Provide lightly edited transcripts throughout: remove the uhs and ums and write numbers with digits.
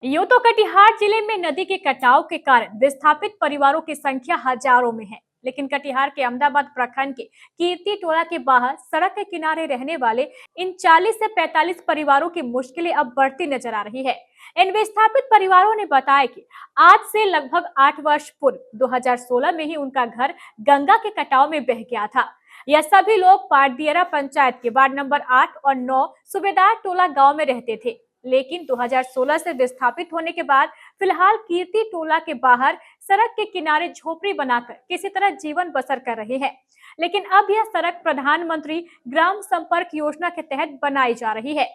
यूं तो कटिहार जिले में नदी के कटाव के कारण विस्थापित परिवारों की संख्या हजारों में है, लेकिन कटिहार के अहमदाबाद प्रखंड के कीर्ति टोला के बाहर सड़क के किनारे रहने वाले इन 40 से 45 परिवारों की मुश्किलें अब बढ़ती नजर आ रही है। इन विस्थापित परिवारों ने बताया कि आज से लगभग 8 वर्ष पूर्व 2016 में ही उनका घर गंगा के कटाव में बह गया था। यह सभी लोग पाटदियरा पंचायत के वार्ड नंबर 8 और 9 सूबेदार टोला गांव में रहते थे, लेकिन 2016 से विस्थापित होने के बाद फिलहाल कीर्ति टोला के बाहर सड़क के किनारे झोपड़ी बनाकर किसी तरह जीवन बसर कर रहे हैं। लेकिन अब यह सड़क प्रधानमंत्री ग्राम संपर्क योजना के तहत बनाई जा रही है।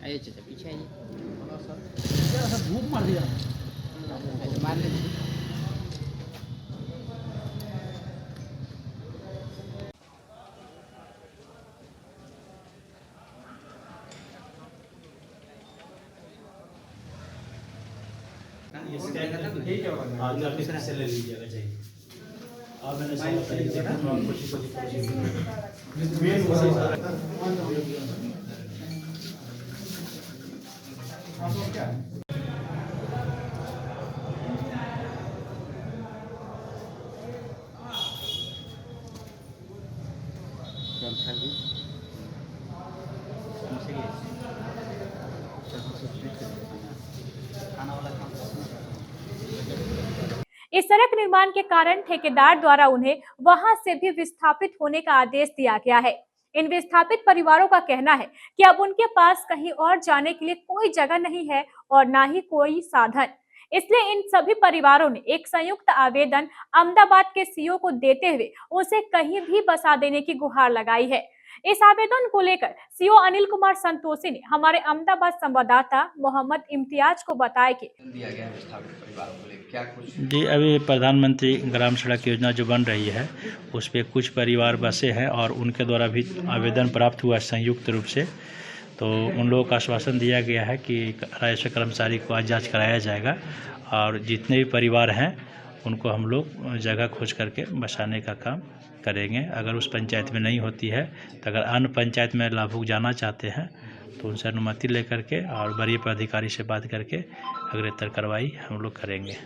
आइए चाचा पीछे आइए। धूप मार दिया मार ले। आज आप से ले लीजिएगा चाहिए। अब मैंने इस सड़क निर्माण के कारण ठेकेदार द्वारा उन्हें वहां से भी विस्थापित होने का आदेश दिया गया है। इन विस्थापित परिवारों का कहना है कि अब उनके पास कहीं और जाने के लिए कोई जगह नहीं है और ना ही कोई साधन। इसलिए इन सभी परिवारों ने एक संयुक्त आवेदन अहमदाबाद के सीओ को देते हुए उसे कहीं भी बसा देने की गुहार लगाई है। इस आवेदन को लेकर सीओ अनिल कुमार संतोषी ने हमारे अहमदाबाद संवाददाता मोहम्मद इम्तियाज को बताया कि दिया गया विस्थापित परिवारों को लेकर क्या कुछ जी, अभी प्रधानमंत्री ग्राम सड़क योजना जो बन रही है उस पर कुछ परिवार बसे हैं और उनके द्वारा भी आवेदन प्राप्त हुआ संयुक्त रूप से। तो उन लोगों का आश्वासन दिया गया है कि राजस्व कर्मचारी को आज जांच कराया जाएगा और जितने भी परिवार हैं उनको हम लोग जगह खोज करके बसाने का काम करेंगे। अगर उस पंचायत में नहीं होती है तो अगर अन्य पंचायत में लाभुक जाना चाहते हैं तो उनसे अनुमति लेकर के और वरीय पदाधिकारी से बात करके अग्रेतर कार्रवाई हम लोग करेंगे।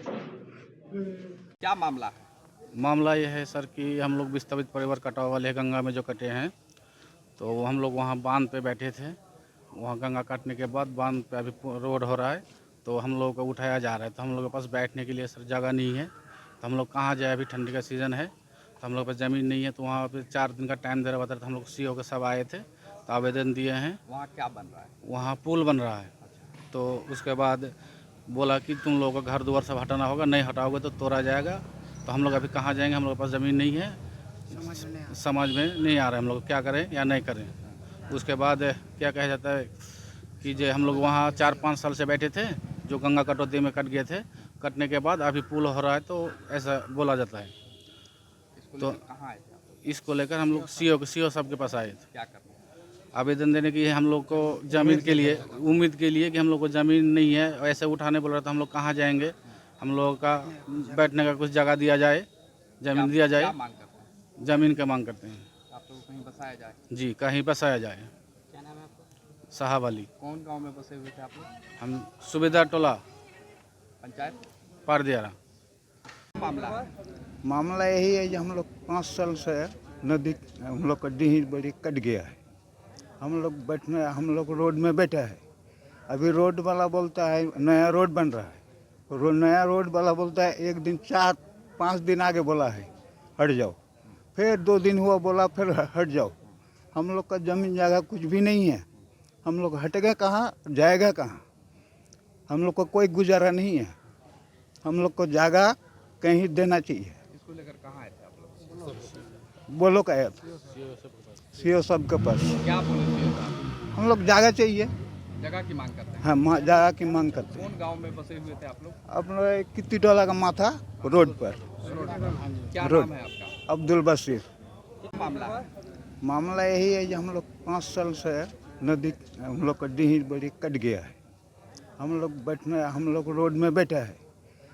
क्या मामला है? मामला ये है सर कि हम लोग विस्थापित परिवार कटाव वाले गंगा में जो कटे हैं, तो हम लोग वहाँ बांध पे बैठे थे। वहाँ गंगा काटने के बाद बांध पे अभी रोड हो रहा है, तो हम लोगों को उठाया जा रहा है। तो हम लोग के पास बैठने के लिए सर जगह नहीं है, तो हम लोग कहाँ जाए। अभी ठंडी का सीज़न है तो हम लोग के पास ज़मीन नहीं है। तो वहाँ पे 4 दिन का टाइम दे रहा था। तो हम लोग सीओ के सब आए थे, तो आवेदन दिए हैं। वहाँ क्या बन रहा है? वहाँ पुल बन रहा है। तो उसके बाद बोला कि तुम लोगों का घर द्वार सब हटाना होगा, नहीं हटाओगे तो तोड़ा जाएगा। तो हम लोग अभी कहाँ जाएंगे, हम लोग के पास ज़मीन नहीं है, समझ में नहीं आ रहा है हम लोग क्या करें या नहीं करें। उसके बाद क्या कहा जाता है कि जो हम लोग वहाँ 4-5 साल से बैठे थे, जो गंगा कटौती में कट गए थे, कटने के बाद अभी पुल हो रहा है, तो ऐसा बोला जाता है। तो कहाँ आए थे आप लोग? इसको लेकर हम लोग सीओ सब के पास आए थे क्या करना? आवेदन देने की। हम लोग को ज़मीन के लिए, उम्मीद के लिए कि हम लोग को ज़मीन नहीं है, ऐसे उठाने बोल रहा था। हम लोग कहाँ जाएंगे, हम लोगों का बैठने का कुछ जगह दिया जाए, ज़मीन दिया जाए। क्या मांग करते हैं? ज़मीन का मांग करते हैं आप लोग कहीं बसाया जाए। जी, कहीं बसाया जाए। क्या नाम है आपका? साहब अली। कौन गांव में बसे हुए थे आप लोग? हम सूबेदार टोला पंचायत? पाटदियरा। मामला है? मामला यही है कि हम लोग 5 साल से नदी, हम लोग का डीह बड़ी कट गया है। हम लोग रोड में बैठे हैं। अभी रोड वाला बोलता है नया रोड बन रहा है। नया रोड वाला बोलता है एक दिन 4-5 दिन आगे बोला है हट जाओ, फिर 2 दिन हुआ बोला फिर हट जाओ। हम लोग का ज़मीन जगह कुछ भी नहीं है। हम लोग हटेगा कहाँ, जाएगा कहाँ। हम लोग को कोई गुजारा नहीं है। हम लोग को जगह कहीं देना चाहिए। इसको लेकर कहाँ आए थे आप लोग? बोलो का सीओ सब के पास। क्या बोले थे? हम लोग जगह चाहिए। जगह की मांग करते हैं। हाँ, जगह की मांग करते हैं। कौन गांव में बसे हुए थे आप लोग? अपने कित्ती टोला का माथा रोड पर। क्या रोड। नाम है आपका? अब्दुल बशीर। क्या मामला है? मामला यही है कि हम लोग 5 साल से नदी, हम लोग का डीह बड़ी कट गया है। हम लोग रोड में बैठे हैं।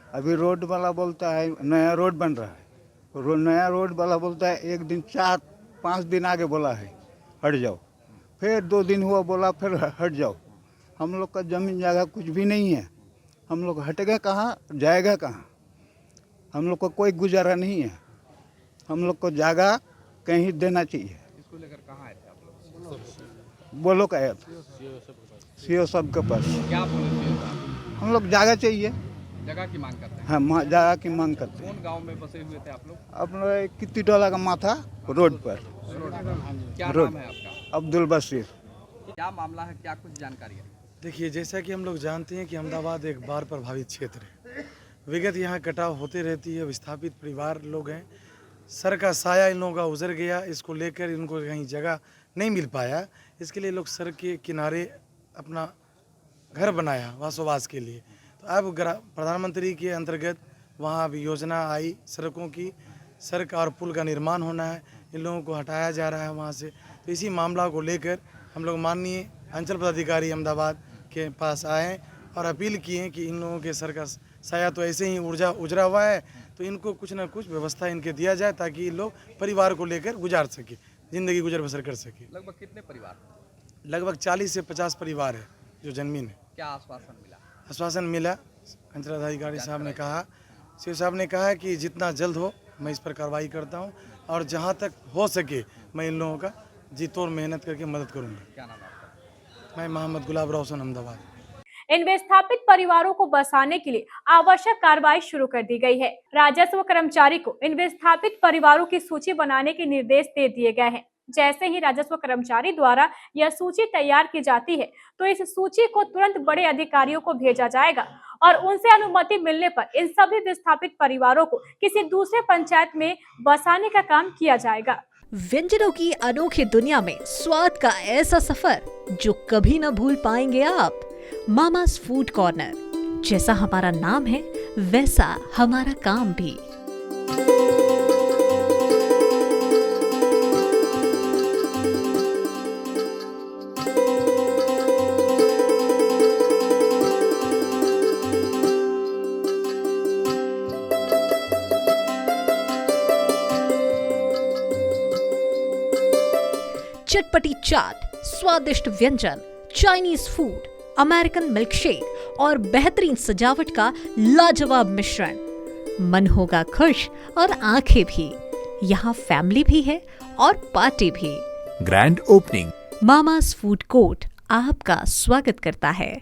अभी रोड वाला बोलता है नया रोड बन रहा है, नया रोड वाला बोलता है एक दिन 4-5 दिन आगे बोला है हट जाओ, फिर 2 दिन हुआ बोला फिर हट जाओ। हम लोग का ज़मीन जगह कुछ भी नहीं है, हम लोग हटेगा कहाँ, जाएगा कहाँ? हम लोग को कोई गुजारा नहीं है, हम लोग को जगह कहीं देना चाहिए। इसको लेकर कहाँ आए थे आप लोग? बोलो का सीओ सब के पास क्या बोले थे? हम लोग जगह चाहिए, जगह की मांग करते हैं। हाँ जगह की मांग करते हैं। कौन गांव में बसे हुए थे आप लोग? अपने कित्ती टोला का माथा रोड पर, क्या रोड। नाम है आपका? अब्दुल बशीर। क्या मामला है, क्या कुछ जानकारी है? देखिए, जैसा कि हम लोग जानते हैं कि अहमदाबाद एक बाढ़ प्रभावित क्षेत्र है। विगत यहाँ कटाव होते रहती है, विस्थापित परिवार लोग हैं। सर का साया इन लोगों का उजर गया, इसको लेकर इनको कहीं जगह नहीं मिल पाया, इसके लिए लोग सड़क के किनारे अपना घर बनाया वासोवास के लिए। तो अब प्रधानमंत्री के अंतर्गत वहाँ अभी योजना आई सड़कों की, सड़क और पुल का निर्माण होना है, इन लोगों को हटाया जा रहा है वहाँ से। तो इसी मामला को लेकर हम लोग माननीय अंचल पदाधिकारी अहमदाबाद के पास आए और अपील किए कि इन लोगों के सर का साया तो ऐसे ही उजरा हुआ है, तो इनको कुछ ना कुछ व्यवस्था इनके दिया जाए ताकि ये लोग परिवार को लेकर गुजार सके, ज़िंदगी गुजर बसर कर सके। लगभग कितने परिवार? लगभग 40 से 50 परिवार है जो जन्मीन है। क्या आश्वासन मिला? आश्वासन मिला, अंचल अधिकारी साहब ने कहा, सीओ साहब ने कहा कि जितना जल्द हो मैं इस पर कार्रवाई करता हूँ और जहाँ तक हो सके मैं इन लोगों का जी तोड़ मेहनत करके मदद करूँगा। क्या नाम है आपका? मैं मोहम्मद गुलाब रोशन, अहमदाबाद। इन विस्थापित परिवारों को बसाने के लिए आवश्यक कार्रवाई शुरू कर दी गई है। राजस्व कर्मचारी को इन विस्थापित परिवारों की सूची बनाने के निर्देश दे दिए गए हैं। जैसे ही राजस्व कर्मचारी द्वारा यह सूची तैयार की जाती है तो इस सूची को तुरंत बड़े अधिकारियों को भेजा जाएगा और उनसे अनुमति मिलने पर इन सभी विस्थापित परिवारों को किसी दूसरे पंचायत में बसाने का काम किया जाएगा। व्यंजनों की अनोखी दुनिया में स्वाद का ऐसा सफर जो कभी न भूल पाएंगे आप। मामास फूड कॉर्नर, जैसा हमारा नाम है वैसा हमारा काम भी। चटपटी चाट, स्वादिष्ट व्यंजन, चाइनीज फूड, अमेरिकन मिल्कशेक और बेहतरीन सजावट का लाजवाब मिश्रण। मन होगा खुश और आंखें भी। यहाँ फैमिली भी है और पार्टी भी। Grand opening. Mama's food court आपका स्वागत करता है।